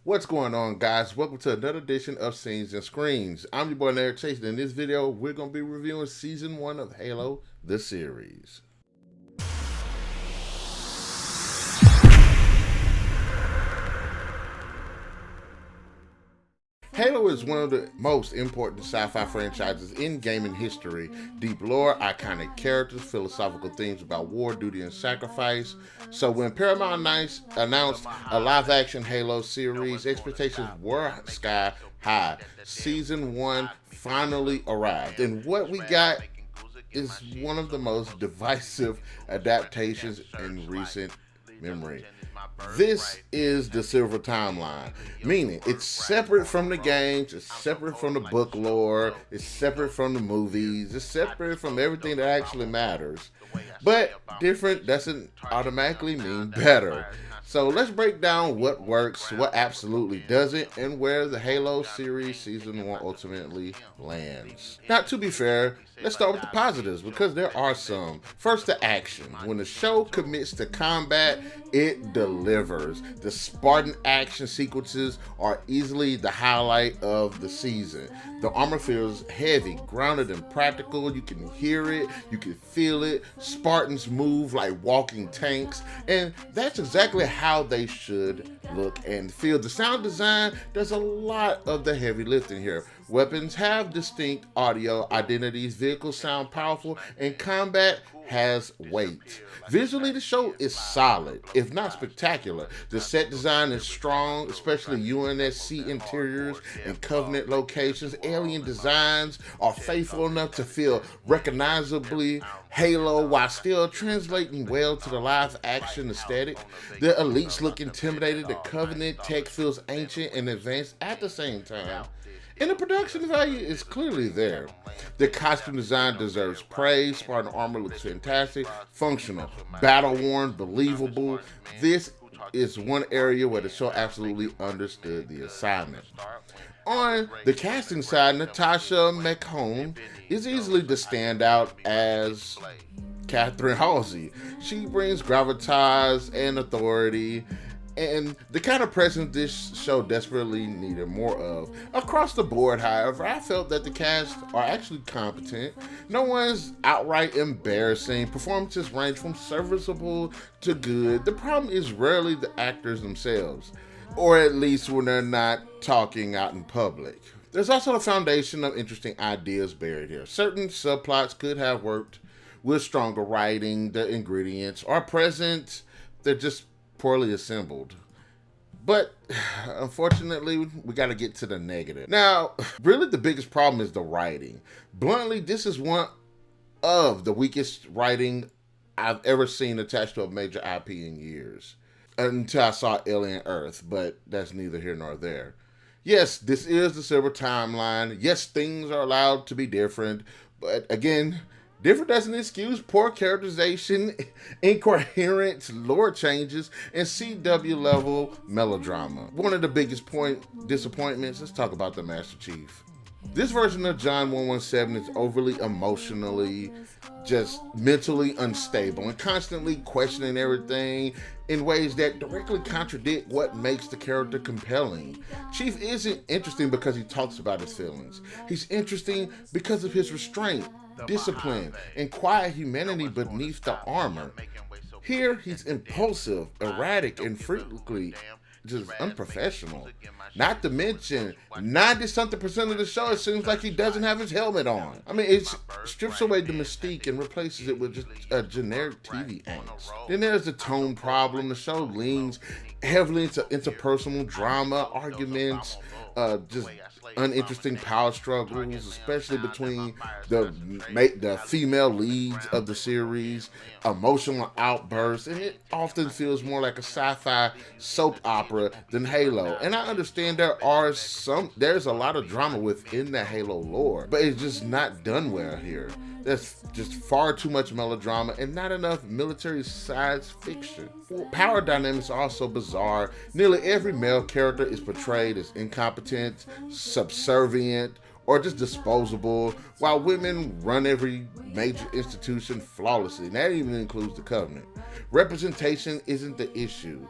What's going on, guys? Welcome to another edition of Scenes and Screens. I'm your boy NarikChase, and in this video, we're going to be reviewing Season 1 of Halo, the series. Halo is one of the most important sci-fi franchises in gaming history. Deep lore, iconic characters, philosophical themes about war, duty, and sacrifice. So when Paramount announced a live-action Halo series, expectations were sky high. Season 1 finally arrived, and what we got is one of the most divisive adaptations in recent memory. This is the Silver Timeline, meaning it's separate from the games, it's separate from the book lore, it's separate from the movies, it's separate from everything that actually matters. But different doesn't automatically mean better. So let's break down what works, what absolutely doesn't, and where the Halo series Season 1 ultimately lands. Now, to be fair, let's start with the positives, because there are some. First, the action. When the show commits to combat, it delivers. The Spartan action sequences are easily the highlight of the season. The armor feels heavy, grounded, and practical. You can hear it, you can feel it. Spartans move like walking tanks, and that's exactly how they should look and feel. The sound design does a lot of the heavy lifting here. Weapons have distinct audio identities, vehicles sound powerful, and combat has weight. Visually, the show is solid, if not spectacular. The set design is strong, especially UNSC interiors and Covenant locations. Alien designs are faithful enough to feel recognizably Halo while still translating well to the live action aesthetic. The elites look intimidated, the Covenant tech feels ancient and advanced at the same time. And the production value is clearly there. The costume design deserves praise. Spartan armor looks fantastic, functional, battle-worn, believable. This is one area where the show absolutely understood the assignment. On the casting side, Natascha McElhone is easily the standout as Catherine Halsey. She brings gravitas and authority, and the kind of presence this show desperately needed more of. Across the board, however, I felt that the cast are actually competent. No one's outright embarrassing. Performances range from serviceable to good. The problem is rarely the actors themselves, or at least when they're not talking out in public. There's also a foundation of interesting ideas buried here. Certain subplots could have worked with stronger writing. The ingredients are present, they're just poorly assembled. But unfortunately, we got to get to the negative. Now, really the biggest problem is the writing. Bluntly, this is one of the weakest writing I've ever seen attached to a major IP in years. Until I saw Alien Earth, but that's neither here nor there. Yes, this is the Silver Timeline. Yes, things are allowed to be different, but again, different doesn't excuse poor characterization, incoherent lore changes, and CW level melodrama. One of the biggest disappointments, let's talk about the Master Chief. This version of John 117 is overly emotionally, just mentally unstable and constantly questioning everything in ways that directly contradict what makes the character compelling. Chief isn't interesting because he talks about his feelings. He's interesting because of his restraint, discipline, and quiet humanity beneath the armor. Here, he's impulsive, erratic, and frequently just unprofessional. Not to mention, 90-something% of the show, it seems like he doesn't have his helmet on. I mean, it strips away the mystique and replaces it with just a generic TV angst. Then there's the tone problem. The show leans heavily into interpersonal drama, arguments, just uninteresting power struggles, especially between the female leads of the series, emotional outbursts, and it often feels more like a sci-fi soap opera than Halo. And I understand there's a lot of drama within the Halo lore, but it's just not done well here. There's just far too much melodrama and not enough military science fiction. Power dynamics are also bizarre. Nearly every male character is portrayed as incompetent, subservient, or just disposable, while women run every major institution flawlessly. And that even includes the Covenant. Representation isn't the issue.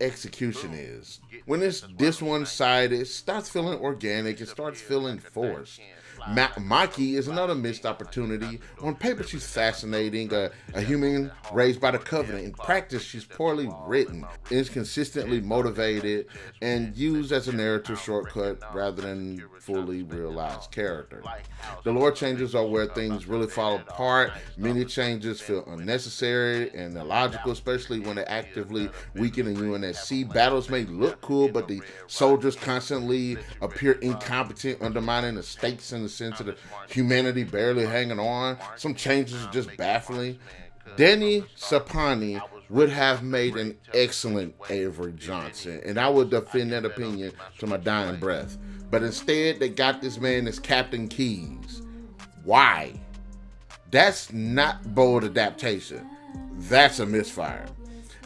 execution is. When it's this one-sided, it starts feeling organic, it starts feeling forced. Maki is another missed opportunity. On paper, she's fascinating, a human raised by the Covenant. In practice, she's poorly written, inconsistently motivated, and used as a narrative shortcut rather than fully realized character. The lore changes are where things really fall apart. Many changes feel unnecessary and illogical, especially when they actively weaken the UNSC. Battles may look cool, but the soldiers constantly appear incompetent, undermining the stakes in the sense of the humanity barely hanging on. Some changes are just baffling. Denny Sapani would have made an excellent Avery Johnson, and I would defend that opinion to my dying breath. But instead, they got this man as Captain Keyes. Why? That's not bold adaptation. That's a misfire.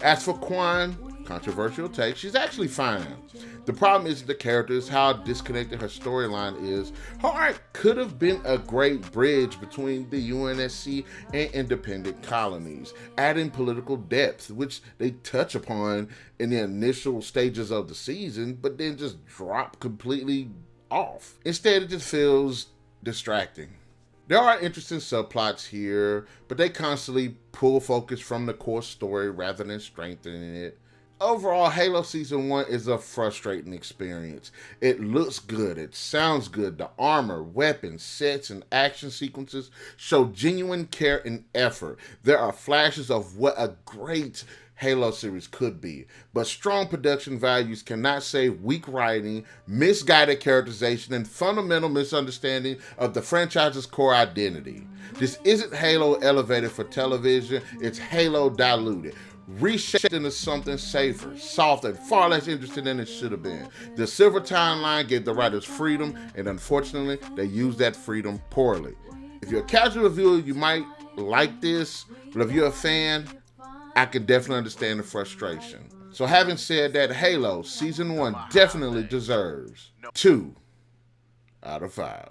As for Quan, controversial take, she's actually fine. The problem isn't the character, it's how disconnected her storyline is. Her arc could have been a great bridge between the UNSC and independent colonies, adding political depth, which they touch upon in the initial stages of the season, but then just drop completely off. Instead, it just feels distracting. There are interesting subplots here, but they constantly pull focus from the core story rather than strengthening it. Overall, Halo Season 1 is a frustrating experience. It looks good, it sounds good, the armor, weapons, sets, and action sequences show genuine care and effort. There are flashes of what a great Halo series could be, but strong production values cannot save weak writing, misguided characterization, and fundamental misunderstanding of the franchise's core identity. This isn't Halo elevated for television, it's Halo diluted, reshaped into something safer, softer, and far less interesting than it should have been. The silver timeline gave the writers freedom, and unfortunately, they used that freedom poorly. If you're a casual viewer, you might like this, but if you're a fan, I can definitely understand the frustration. So having said that, Halo Season 1 definitely deserves 2 out of 5.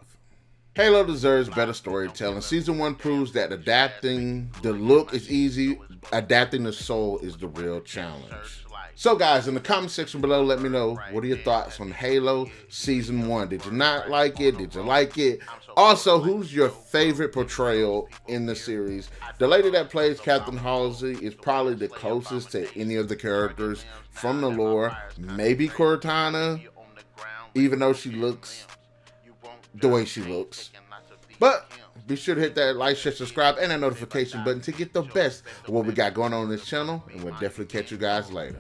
Halo deserves better storytelling. Season 1 proves that adapting the look is easy, adapting the soul is the real challenge. So guys, in the comment section below, let me know, what are your thoughts on Halo Season 1? Did you not like it? Did you like it? Also, who's your favorite portrayal in the series? The lady that plays Captain Halsey is probably the closest to any of the characters from the lore. Maybe Cortana, even though she looks the way she looks. But be sure to hit that like, share, subscribe, and that notification button to get the best of what we got going on in this channel. And we'll definitely catch you guys later.